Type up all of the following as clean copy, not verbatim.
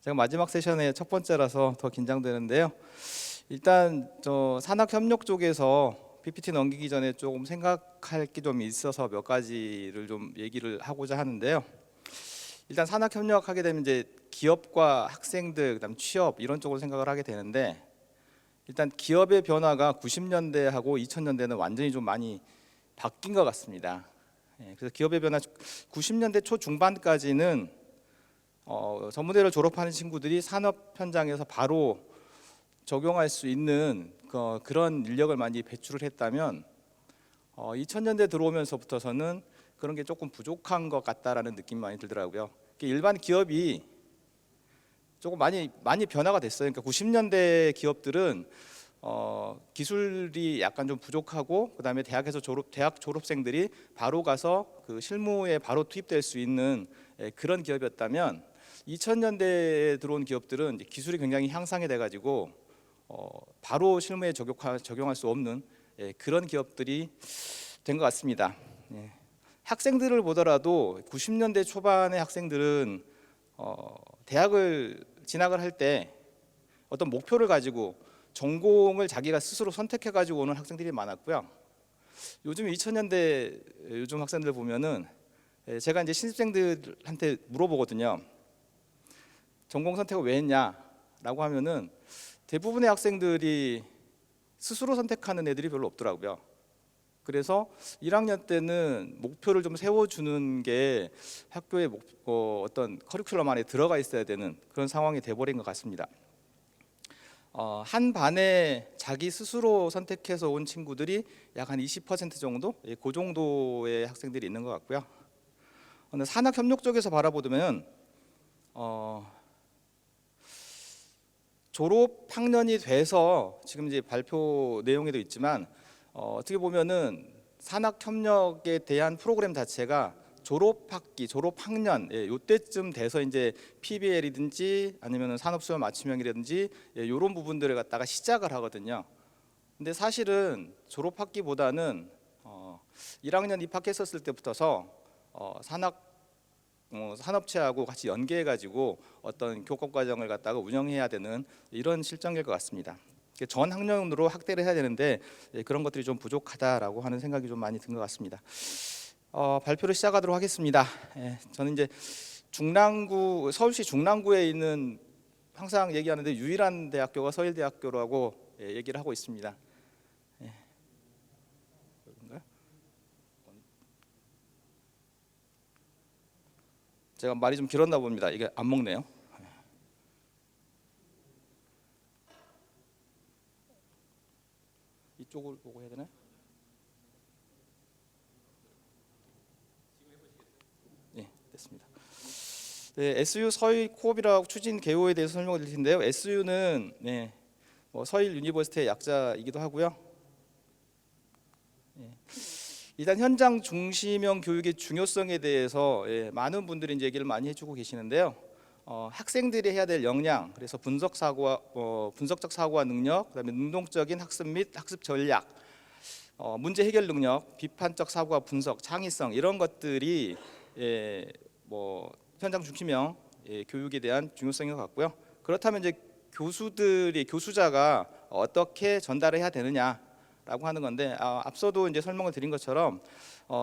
제가 마지막 세션의 첫 번째라서 더 긴장되는데요. 일단 저 산학협력 쪽에서 PPT 넘기기 전에 조금 생각할 게 좀 있어서 몇 가지를 좀 얘기를 하고자 하는데요. 일단 산학협력 하게 되면 이제 기업과 학생들, 그다음 취업 이런 쪽으로 생각을 하게 되는데, 일단 기업의 변화가 90년대하고 2000년대는 완전히 좀 많이 바뀐 것 같습니다. 그래서 기업의 변화 90년대 초중반까지는 전문대를 졸업하는 친구들이 산업 현장에서 바로 적용할 수 있는 그런 인력을 많이 배출을 했다면 2000년대 들어오면서부터서는 그런 게 조금 부족한 것 같다라는 느낌이 많이 들더라고요. 일반 기업이 조금 많이 변화가 됐어요. 그러니까 90년대 기업들은 기술이 약간 좀 부족하고, 그다음에 대학 졸업생들이 바로 가서 그 실무에 바로 투입될 수 있는 그런 기업이었다면, 2000년대에 들어온 기업들은 이제 기술이 굉장히 향상이 돼가지고 바로 실무에 적용할 수 없는 그런 기업들이 된 것 같습니다. 학생들을 보더라도 90년대 초반의 학생들은 대학을 진학을 할 때 어떤 목표를 가지고 전공을 자기가 스스로 선택해 가지고 오는 학생들이 많았고요. 요즘 2000년대 요즘 학생들 보면은 제가 이제 신입생들한테 물어보거든요. 전공 선택을 왜 했냐라고 하면은 대부분의 학생들이 스스로 선택하는 애들이 별로 없더라고요. 그래서 1학년 때는 목표를 좀 세워주는 게 학교의 어떤 커리큘럼 안에 들어가 있어야 되는 그런 상황이 돼버린 것 같습니다. 한 반에 자기 스스로 선택해서 온 친구들이 약 한 20% 정도, 그 정도의 학생들이 있는 것 같고요. 산학협력 쪽에서 바라보면 졸업 학년이 돼서 지금 이제 발표 내용에도 있지만 어떻게 보면은 산학협력에 대한 프로그램 자체가 졸업학기, 졸업학년 요때쯤 돼서 이제 PBL이든지 아니면 산업수요 맞춤형이라든지 이런 부분들을 갖다가 시작을 하거든요. 근데 사실은 졸업학기보다는 1학년 입학했었을 때부터서 산업체하고 같이 연계해 가지고 어떤 교권 과정을 갖다가 운영해야 되는 이런 실정일 것 같습니다. 전 학년으로 확대를 해야 되는데 그런 것들이 좀 부족하다라고 하는 생각이 좀 많이 든 것 같습니다. 발표를 시작하도록 하겠습니다. 저는 이제 서울시 중랑구에 있는, 항상 얘기하는데 유일한 대학교가 서일대학교라고 얘기를 하고 있습니다. 제가 말이 좀 길었나 봅니다. 이게 안 먹네요. 이쪽을 보고 해야 되나? 네, 됐습니다. 네, SU 서일 코업이라고 추진 개요에 대해서 설명을 드릴 텐데요. SU는 서일 유니버시티의 약자이기도 하고요. 일단 현장 중심형 교육의 중요성에 대해서 많은 분들이 이제 얘기를 많이 해주고 계시는데요. 학생들이 해야 될 역량, 그래서 분석적 사고와 능력, 그다음에 능동적인 학습 및 학습 전략, 문제 해결 능력, 비판적 사고와 분석, 창의성 이런 것들이 현장 중심형 교육에 대한 중요성인 것 같고요. 그렇다면 이제 교수자가 어떻게 전달을 해야 되느냐라고 하는 건데, 앞서도 이제 설명을 드린 것처럼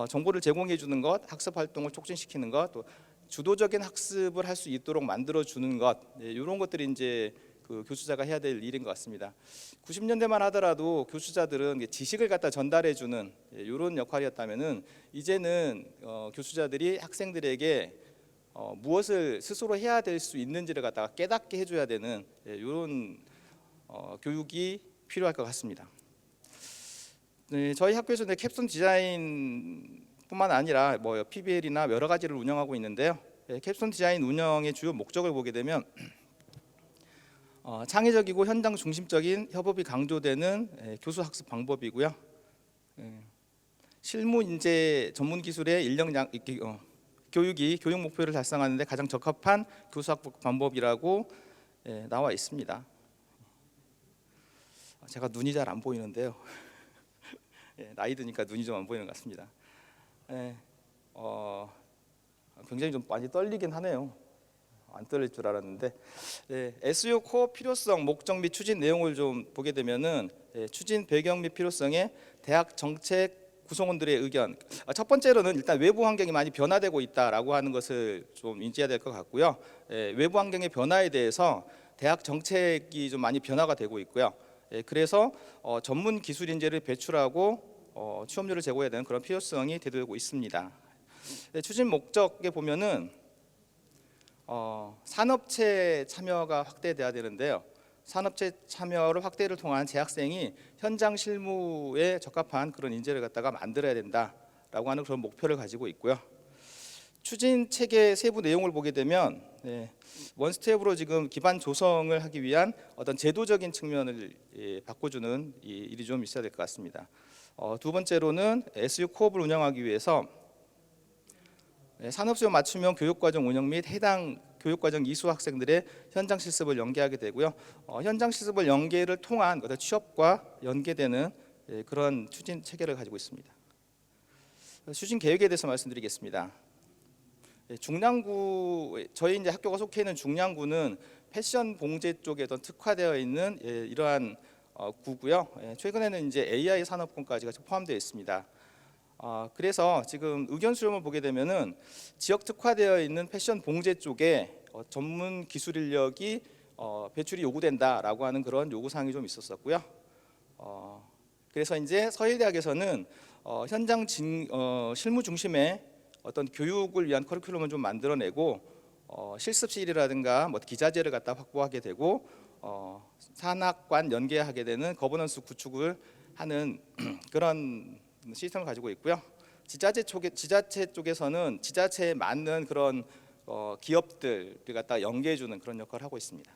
정보를 제공해 주는 것, 학습 활동을 촉진시키는 것, 또 주도적인 학습을 할 수 있도록 만들어 주는 것, 이런 것들이 이제 그 교수자가 해야 될 일인 것 같습니다. 90년대만 하더라도 교수자들은 지식을 갖다 전달해 주는 이런 역할이었다면은, 이제는 교수자들이 학생들에게 무엇을 스스로 해야 될 수 있는지를 갖다가 깨닫게 해줘야 되는 이런 교육이 필요할 것 같습니다. 저희 학교에서 캡스톤 디자인뿐만 아니라 PBL이나 여러 가지를 운영하고 있는데요. 캡스톤 디자인 운영의 주요 목적을 보게 되면 창의적이고 현장 중심적인 협업이 강조되는 교수 학습 방법이고요. 실무 인재 전문 기술의 교육이 교육 목표를 달성하는 데 가장 적합한 교수 학습 방법이라고 나와 있습니다. 제가 눈이 잘 안 보이는데요. 나이 드니까 눈이 좀 안 보이는 것 같습니다. 굉장히 좀 많이 떨리긴 하네요. 안 떨릴 줄 알았는데, SU 코어 필요성, 목적 및 추진 내용을 좀 보게 되면은 추진 배경 및 필요성에 대학 정책 구성원들의 의견. 첫 번째로는 일단 외부 환경이 많이 변화되고 있다라고 하는 것을 좀 인지해야 될 것 같고요. 외부 환경의 변화에 대해서 대학 정책이 좀 많이 변화가 되고 있고요. 그래서 전문 기술 인재를 배출하고 취업률을 제고해야 되는 그런 필요성이 대두되고 있습니다. 추진 목적에 보면은 산업체 참여가 확대돼야 되는데요. 산업체 참여를 확대를 통한 재학생이 현장 실무에 적합한 그런 인재를 갖다가 만들어야 된다라고 하는 그런 목표를 가지고 있고요. 추진 체계 세부 내용을 보게 되면 원스텝으로 지금 기반 조성을 하기 위한 어떤 제도적인 측면을 바꿔주는 일이 좀 있어야 될 것 같습니다. 두 번째로는 SU 코업을 운영하기 위해서 산업수요 맞춤형 교육과정 운영 및 해당 교육과정 이수 학생들의 현장 실습을 연계하게 되고요. 현장 실습을 연계를 통한 취업과 연계되는 그런 추진 체계를 가지고 있습니다. 추진 계획에 대해서 말씀드리겠습니다. 중량구, 저희 이제 학교가 속해 있는 중량구는 패션 봉제 쪽에 특화되어 있는 이러한 구고요. 최근에는 이제 AI 산업군까지가 포함되어 있습니다. 그래서 지금 의견 수렴을 보게 되면은 지역 특화되어 있는 패션 봉제 쪽에 전문 기술 인력이 배출이 요구된다라고 하는 그런 요구 사항이 좀 있었었고요. 그래서 이제 서일대학에서는 현장 실무 중심의 어떤 교육을 위한 커리큘럼을 좀 만들어내고 실습실이라든가 기자재를 갖다 확보하게 되고 산학관 연계하게 되는 거버넌스 구축을 하는 그런 시스템을 가지고 있고요. 지자체 쪽에서는 지자체에 맞는 그런 기업들을 갖다 연계해주는 그런 역할을 하고 있습니다.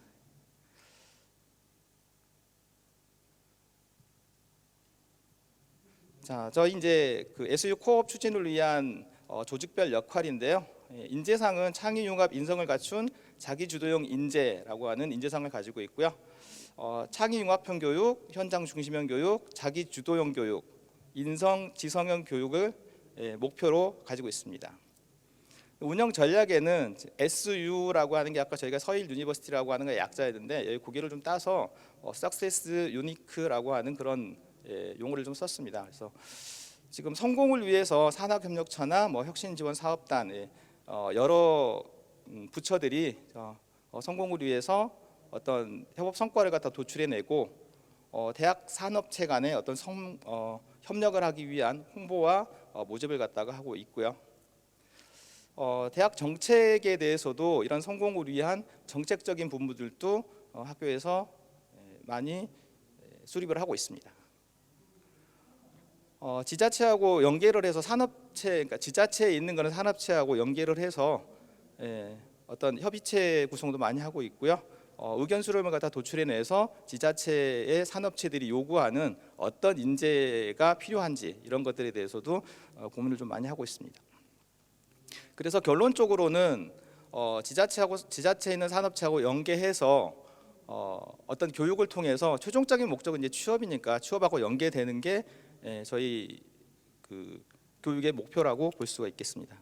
자, 저희 이제 그 SU 코업 추진을 위한 조직별 역할인데요. 인재상은 창의융합 인성을 갖춘 자기주도형 인재라고 하는 인재상을 가지고 있고요. 창의융합형 교육, 현장 중심형 교육, 자기주도형 교육, 인성 지성형 교육을 목표로 가지고 있습니다. 운영 전략에는 SU라고 하는 게 아까 저희가 서일 유니버시티라고 하는 게 약자였는데 여기 고개를 좀 따서 석세스 유니크라고 하는 그런 용어를 좀 썼습니다. 그래서 지금 성공을 위해서 산학협력처나 혁신지원사업단 여러 부처들이 성공을 위해서 어떤 협업 성과를 갖다 도출해내고 대학 산업체 간의 어떤 협력을 하기 위한 홍보와 모집을 갖다가 하고 있고요. 대학 정책에 대해서도 이런 성공을 위한 정책적인 부분들도 학교에서 많이 수립을 하고 있습니다. 지자체하고 연계를 해서 산업체, 그러니까 지자체에 있는 것은 산업체하고 연계를 해서 어떤 협의체 구성도 많이 하고 있고요. 의견 수렴을 갖다 도출해내서 지자체의 산업체들이 요구하는 어떤 인재가 필요한지 이런 것들에 대해서도 고민을 좀 많이 하고 있습니다. 그래서 결론적으로는 지자체에 있는 산업체하고 연계해서 어떤 교육을 통해서 최종적인 목적은 이제 취업이니까 취업하고 연계되는 게 저희 그 교육의 목표라고 볼 수가 있겠습니다.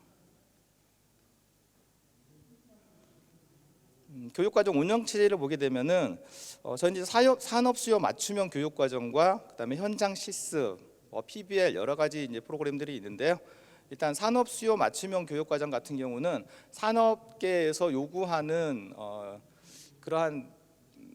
교육과정 운영 체제를 보게 되면은 저희 이제 산업 수요 맞춤형 교육과정과 그다음에 현장 실습, PBL 여러 가지 이제 프로그램들이 있는데요. 일단 산업 수요 맞춤형 교육과정 같은 경우는 산업계에서 요구하는 그러한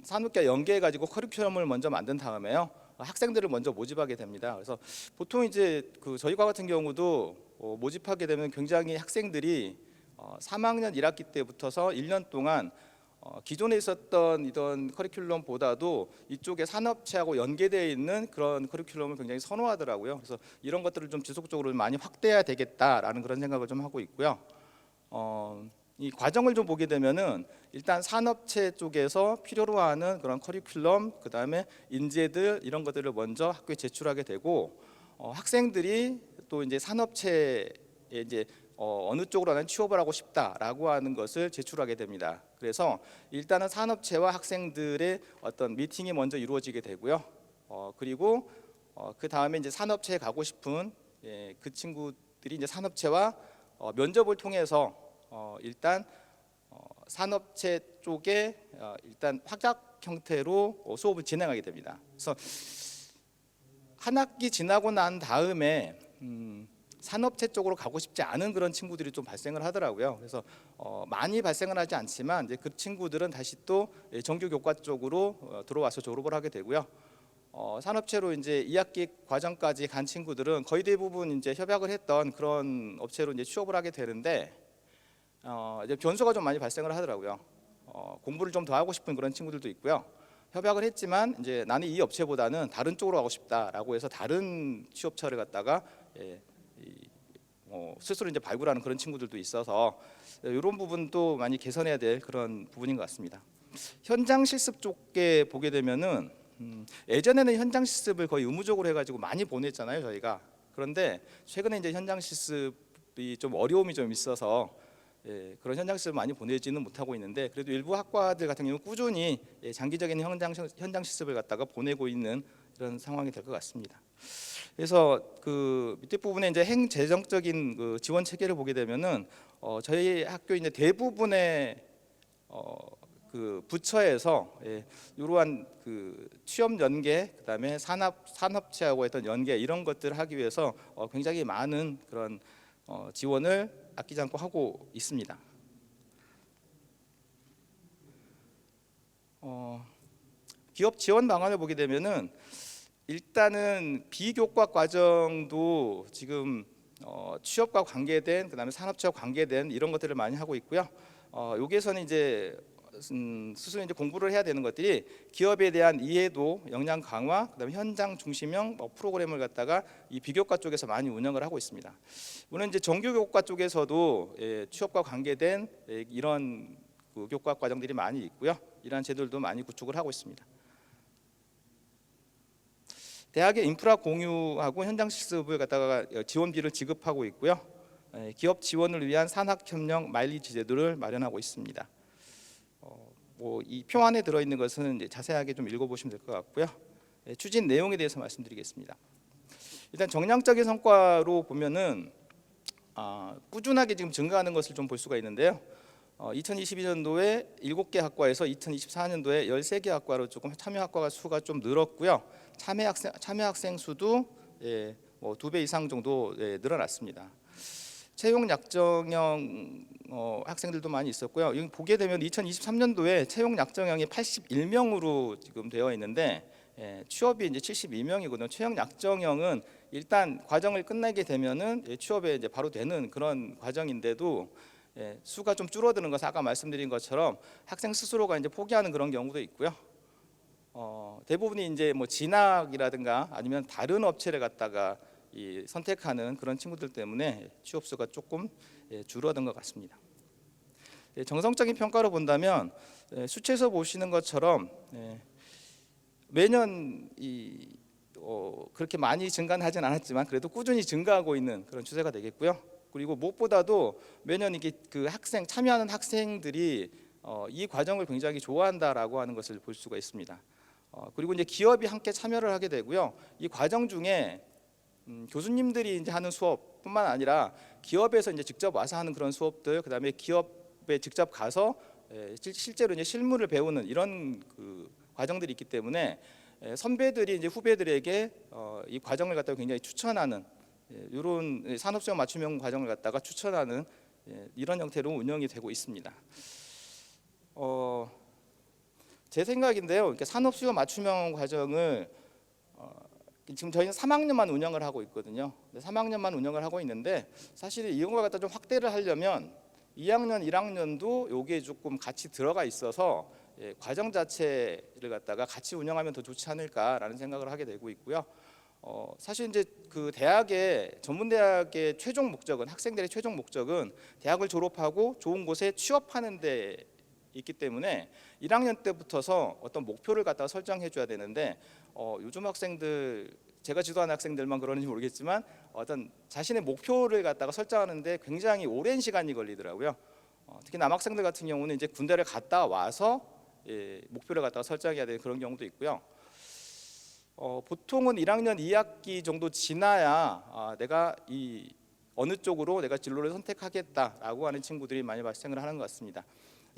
산업계 연계해 가지고 커리큘럼을 먼저 만든 다음에요. 학생들을 먼저 모집하게 됩니다. 그래서 보통 이제 저희과 같은 경우도 모집하게 되면 굉장히 학생들이 3학년 1학기 때부터서 1년 동안 기존에 있었던 이런 커리큘럼보다도 이쪽에 산업체하고 연계되어 있는 그런 커리큘럼을 굉장히 선호하더라고요. 그래서 이런 것들을 좀 지속적으로 많이 확대해야 되겠다라는 그런 생각을 좀 하고 있고요. 이 과정을 좀 보게 되면은 일단 산업체 쪽에서 필요로 하는 그런 커리큘럼, 그 다음에 인재들 이런 것들을 먼저 학교에 제출하게 되고 학생들이 또 이제 산업체에 이제 어느 쪽으로 하는 취업을 하고 싶다라고 하는 것을 제출하게 됩니다. 그래서 일단은 산업체와 학생들의 어떤 미팅이 먼저 이루어지게 되고요. 그리고 그 다음에 이제 산업체에 가고 싶은 그 친구들이 이제 산업체와 면접을 통해서 일단 산업체 쪽에 일단 확약 형태로 수업을 진행하게 됩니다. 그래서 한 학기 지나고 난 다음에 산업체 쪽으로 가고 싶지 않은 그런 친구들이 좀 발생을 하더라고요. 그래서 많이 발생을 하지 않지만 이제 그 친구들은 다시 또 정규 교과 쪽으로 들어와서 졸업을 하게 되고요. 산업체로 이제 2학기 과정까지 간 친구들은 거의 대부분 이제 협약을 했던 그런 업체로 이제 취업을 하게 되는데 이제 변수가 좀 많이 발생을 하더라고요. 공부를 좀 더 하고 싶은 그런 친구들도 있고요. 협약을 했지만 이제 나는 이 업체보다는 다른 쪽으로 가고 싶다라고 해서 다른 취업처를 갖다가 스스로 이제 발굴하는 그런 친구들도 있어서 이런 부분도 많이 개선해야 될 그런 부분인 것 같습니다. 현장 실습 쪽에 보게 되면은 예전에는 현장 실습을 거의 의무적으로 해가지고 많이 보냈잖아요 저희가. 그런데 최근에 이제 현장 실습이 좀 어려움이 좀 있어서 그런 현장 실습을 많이 보내지는 못하고 있는데 그래도 일부 학과들 같은 경우는 꾸준히 장기적인 현장 실습을 갖다가 보내고 있는 이런 상황이 될 것 같습니다. 그래서 그 밑에 부분에 이제 행재정적인 그 지원 체계를 보게 되면은 저희 학교 이제 대부분의 그 부처에서 이러한 그 취업 연계, 그다음에 산업체하고 했던 연계 이런 것들을 하기 위해서 굉장히 많은 그런 지원을 아끼지 않고 하고 있습니다. 기업 지원 방안을 보게 되면은 일단은 비교과 과정도 지금 취업과 관계된, 그다음에 산업체와 관계된 이런 것들을 많이 하고 있고요. 여기에서는 이제 스스로 이제 공부를 해야 되는 것들이 기업에 대한 이해도, 역량 강화, 그다음에 현장 중심형 프로그램을 갖다가 이 비교과 쪽에서 많이 운영을 하고 있습니다. 물론 이제 정규 교과 쪽에서도 취업과 관계된 이런 그 교과 과정들이 많이 있고요. 이러한 제도들도 많이 구축을 하고 있습니다. 대학의 인프라 공유하고 현장 실습을 갖다가 지원비를 지급하고 있고요. 기업 지원을 위한 산학협력 마일리지 제도를 마련하고 있습니다. 이 표 안에 들어있는 것은 이제 자세하게 좀 읽어보시면 될 것 같고요. 추진 내용에 대해서 말씀드리겠습니다. 일단 정량적인 성과로 보면은 꾸준하게 지금 증가하는 것을 좀 볼 수가 있는데요. 2022년도에 7개 학과에서 2024년도에 13개 학과로 조금 참여 학과 수가 좀 늘었고요. 참여 학생 수도 2배 이상 정도 늘어났습니다. 채용 약정형 학생들도 많이 있었고요. 여기 보게 되면 2023년도에 채용 약정형이 81명으로 지금 되어 있는데 취업이 이제 72명이거든요. 채용 약정형은 일단 과정을 끝내게 되면은 취업에 이제 바로 되는 그런 과정인데도 수가 좀 줄어드는 것은 아까 말씀드린 것처럼 학생 스스로가 이제 포기하는 그런 경우도 있고요. 대부분이 이제 뭐 진학이라든가 아니면 다른 업체를 갖다가 선택하는 그런 친구들 때문에 취업 수가 조금 줄어든 것 같습니다. 정성적인 평가로 본다면 수치에서 보시는 것처럼 매년 그렇게 많이 증가는 하진 않았지만 그래도 꾸준히 증가하고 있는 그런 추세가 되겠고요. 그리고 무엇보다도 매년 이게 그 참여하는 학생들이 이 과정을 굉장히 좋아한다라고 하는 것을 볼 수가 있습니다. 그리고 이제 기업이 함께 참여를 하게 되고요. 이 과정 중에 교수님들이 이제 하는 수업뿐만 아니라 기업에서 이제 직접 와서 하는 그런 수업들, 그다음에 기업에 직접 가서 실제로 이제 실무를 배우는 이런 그 과정들이 있기 때문에 선배들이 이제 후배들에게 이 과정을 갖다가 굉장히 추천하는 이런 산업시험 맞춤형 과정을 갖다가 추천하는 이런 형태로 운영이 되고 있습니다. 제 생각인데요. 산업시험 맞춤형 과정을 지금 저희는 3학년만 운영을 하고 있거든요. 3학년만 운영을 하고 있는데 사실 이런 걸 갖다 좀 확대를 하려면 2학년, 1학년도 여기에 조금 같이 들어가 있어서 과정 자체를 갖다가 같이 운영하면 더 좋지 않을까라는 생각을 하게 되고 있고요. 사실 이제 그 대학의 전문대학의 최종 목적은 학생들의 최종 목적은 대학을 졸업하고 좋은 곳에 취업하는 데 있기 때문에 1학년 때부터서 어떤 목표를 갖다가 설정해 줘야 되는데 요즘 학생들 제가 지도하는 학생들만 그러는지 모르겠지만 어떤 자신의 목표를 갖다가 설정하는데 굉장히 오랜 시간이 걸리더라고요. 특히 남학생들 같은 경우는 이제 군대를 갔다 와서 목표를 갖다가 설정해야 되는 그런 경우도 있고요. 보통은 1학년 2학기 정도 지나야 내가 어느 쪽으로 내가 진로를 선택하겠다라고 하는 친구들이 많이 발생을 하는 것 같습니다.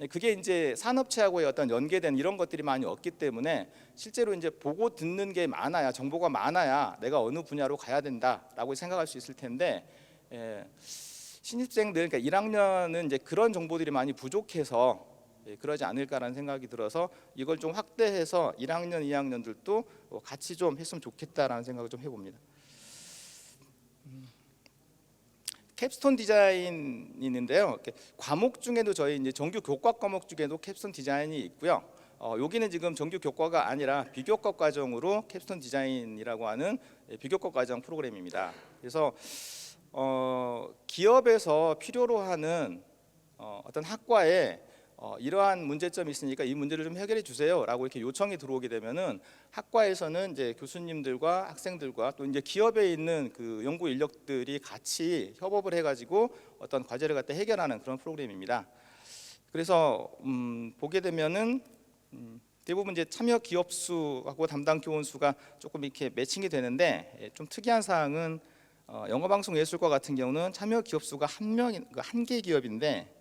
그게 이제 산업체하고의 어떤 연계된 이런 것들이 많이 없기 때문에 실제로 이제 보고 듣는 게 많아야, 정보가 많아야 내가 어느 분야로 가야 된다라고 생각할 수 있을 텐데, 신입생들, 그러니까 1학년은 이제 그런 정보들이 많이 부족해서 그러지 않을까라는 생각이 들어서 이걸 좀 확대해서 1학년, 2학년들도 같이 좀 했으면 좋겠다라는 생각을 좀 해봅니다. 캡스톤 디자인이 있는데요. 과목 중에도 저희 이제 정규 교과 과목 중에도 캡스톤 디자인이 있고요. 여기는 지금 정규 교과가 아니라 비교과 과정으로 캡스톤 디자인이라고 하는 비교과 과정 프로그램입니다. 그래서 기업에서 필요로 하는 어떤 학과에 이러한 문제점이 있으니까 이 문제를 좀 해결해 주세요라고 이렇게 요청이 들어오게 되면은 학과에서는 이제 교수님들과 학생들과 또 이제 기업에 있는 그 연구 인력들이 같이 협업을 해가지고 어떤 과제를 갖다 해결하는 그런 프로그램입니다. 그래서 보게 되면은 대부분 이제 참여 기업 수하고 담당 교원 수가 조금 이렇게 매칭이 되는데, 좀 특이한 사항은 영어방송예술과 같은 경우는 참여 기업 수가 한 개 기업인데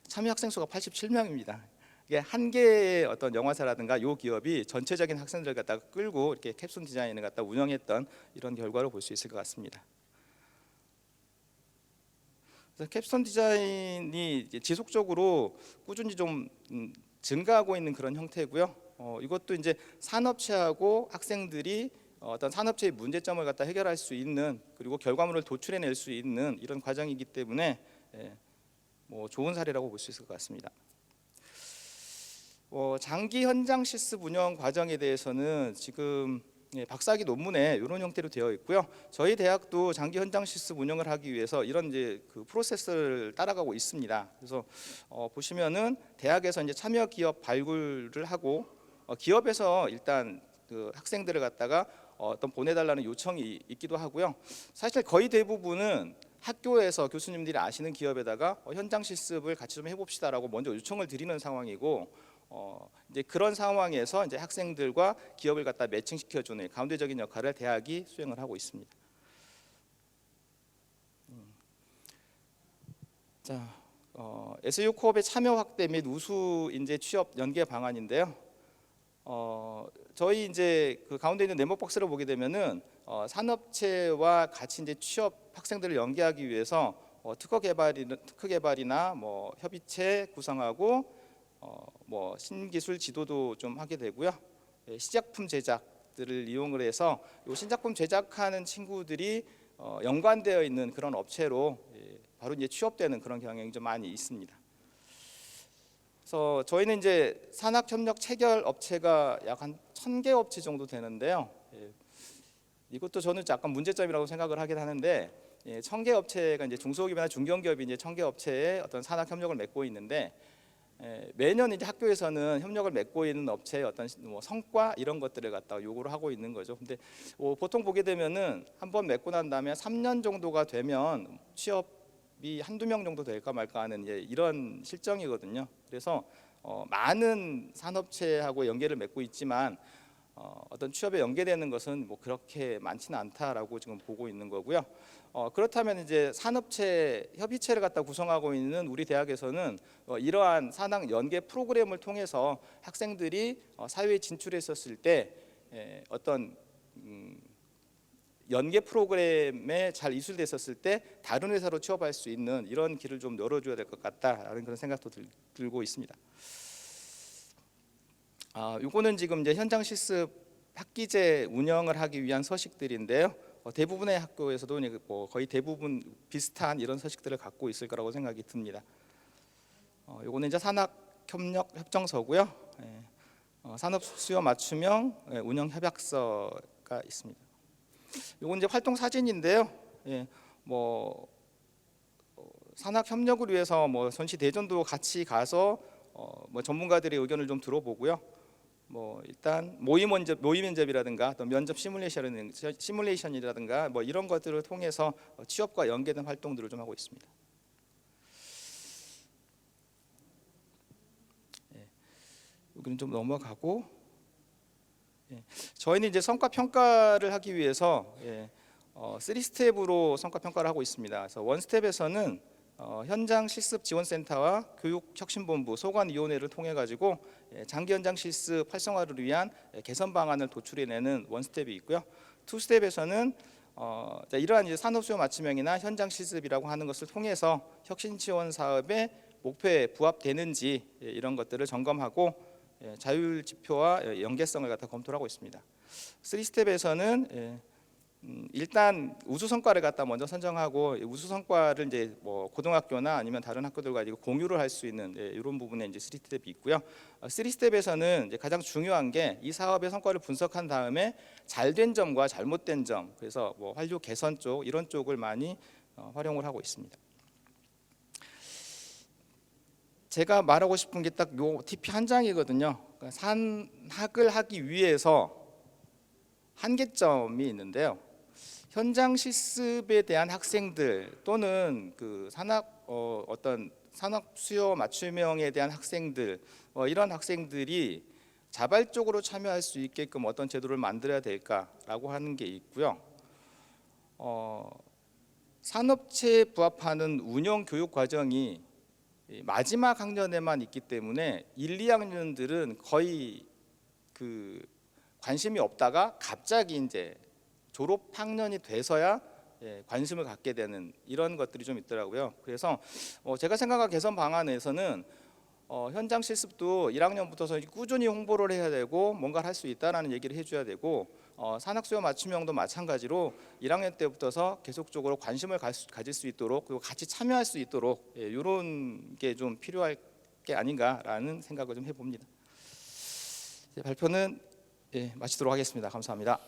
참여 학생 수가 87명입니다. 이게 한 개의 어떤 영화사라든가 요 기업이 전체적인 학생들을 갖다가 끌고 이렇게 캡스톤 디자인을 갖다 운영했던 이런 결과를 볼 수 있을 것 같습니다. 그래서 캡스톤 디자인이 지속적으로 꾸준히 좀 증가하고 있는 그런 형태고요. 이것도 이제 산업체하고 학생들이 어떤 산업체의 문제점을 갖다 해결할 수 있는, 그리고 결과물을 도출해낼 수 있는 이런 과정이기 때문에 뭐 좋은 사례라고 볼 수 있을 것 같습니다. 장기 현장 실습 운영 과정에 대해서는 지금 박사학위 논문에 이런 형태로 되어 있고요. 저희 대학도 장기 현장 실습 운영을 하기 위해서 이런 이제 그 프로세스를 따라가고 있습니다. 그래서 보시면은 대학에서 이제 참여 기업 발굴을 하고, 기업에서 일단 그 학생들을 갖다가 어떤 보내달라는 요청이 있기도 하고요. 사실 거의 대부분은 학교에서 교수님들이 아시는 기업에다가 현장 실습을 같이 좀 해봅시다라고 먼저 요청을 드리는 상황이고, 이제 그런 상황에서 이제 학생들과 기업을 갖다 매칭시켜주는 가운데적인 역할을 대학이 수행을 하고 있습니다. 자, SU 코업의 참여 확대 및 우수 인재 취업 연계 방안인데요. 저희 이제 그 가운데 있는 네모 박스를 보게 되면은 산업체와 같이 이제 취업 학생들을 연계하기 위해서 특허 개발이나 뭐 협의체 구성하고 뭐 신기술 지도도 좀 하게 되고요. 시작품 제작들을 이용을 해서 이 신작품 제작하는 친구들이 연관되어 있는 그런 업체로 바로 이제 취업되는 그런 경향이 좀 많이 있습니다. 그래서 저희는 이제 산학협력 체결 업체가 약 한 1000개 업체 정도 되는데요. 이것도 저는 약간 문제점이라고 생각을 하긴 하는데, 1000개 업체가 이제 중소기업이나 중견기업이 이제 1000개 업체에 어떤 산학협력을 맺고 있는데, 매년 이제 학교에서는 협력을 맺고 있는 업체의 어떤 뭐 성과 이런 것들을 갖다가 요구를 하고 있는 거죠. 근데 보통 보게 되면은 한번 맺고 난 다음에 3년 정도가 되면 취업이 한두 명 정도 될까 말까 하는 이런 실정이거든요. 그래서 많은 산업체하고 연계를 맺고 있지만 어떤 취업에 연계되는 것은 뭐 그렇게 많지는 않다라고 지금 보고 있는 거고요. 그렇다면 이제 산업체 협의체를 갖다 구성하고 있는 우리 대학에서는 이러한 산학 연계 프로그램을 통해서 학생들이 사회에 진출했었을 때 어떤 연계 프로그램에 잘 이술됐었을 때 다른 회사로 취업할 수 있는 이런 길을 좀 열어줘야 될 것 같다라는 그런 생각도 들고 있습니다. 이거는 지금 이제 현장 실습 학기제 운영을 하기 위한 서식들인데요. 대부분의 학교에서도 거의 대부분 비슷한 이런 서식들을 갖고 있을 거라고 생각이 듭니다. 이거는 이제 산학협력 협정서고요. 산업 수요 맞춤형 운영 협약서가 있습니다. 이건 이제 활동 사진인데요. 뭐 산학 협력을 위해서 뭐 전시 대전도 같이 가서 뭐 전문가들의 의견을 좀 들어보고요. 뭐 일단 모의 면접이라든가 또 면접 시뮬레이션이라든가 뭐 이런 것들을 통해서 취업과 연계된 활동들을 좀 하고 있습니다. 여기는 좀 넘어가고, 저희는 이제 성과 평가를 하기 위해서 3스텝으로 성과 평가를 하고 있습니다. 그래서 1스텝에서는 현장 실습 지원센터와 교육혁신본부, 소관위원회를 통해 가지고 장기 현장 실습 활성화를 위한 개선 방안을 도출해내는 원스텝이 있고요. 투스텝에서는 이러한 이제 산업 수요 맞춤형이나 현장 실습이라고 하는 것을 통해서 혁신 지원 사업의 목표에 부합되는지 이런 것들을 점검하고 자율 지표와 연계성을 갖다 검토를 하고 있습니다. 3스텝에서는 일단 우수 성과를 갖다 먼저 선정하고 우수 성과를 이제 뭐 고등학교나 아니면 다른 학교들과 가지고 공유를 할 수 있는 이런 부분에 이제 3스텝이 있고요. 3스텝에서는 이제 가장 중요한 게 이 사업의 성과를 분석한 다음에 잘된 점과 잘못된 점, 그래서 뭐 활용 개선 쪽 이런 쪽을 많이 활용을 하고 있습니다. 제가 말하고 싶은 게 딱 요 TP 한 장이거든요. 그러니까 산학을 하기 위해서 한계점이 있는데요. 현장 실습에 대한 학생들 또는 그 어떤 산업 수요 맞춤형에 대한 학생들, 이런 학생들이 자발적으로 참여할 수 있게끔 어떤 제도를 만들어야 될까라고 하는 게 있고요. 산업체에 부합하는 운영 교육 과정이 마지막 학년에만 있기 때문에 1, 2학년들은 거의 그 관심이 없다가 갑자기 이제 졸업 학년이 돼서야 관심을 갖게 되는 이런 것들이 좀 있더라고요. 그래서 제가 생각한 개선 방안에서는 현장 실습도 1학년부터 꾸준히 홍보를 해야 되고 뭔가를 할 수 있다라는 얘기를 해줘야 되고 산학 수요 맞춤형도 마찬가지로 1학년 때부터서 계속적으로 관심을 가질 수 있도록 그리고 같이 참여할 수 있도록 이런 게 좀 필요할 게 아닌가라는 생각을 좀 해봅니다. 발표는 마치도록 하겠습니다. 감사합니다.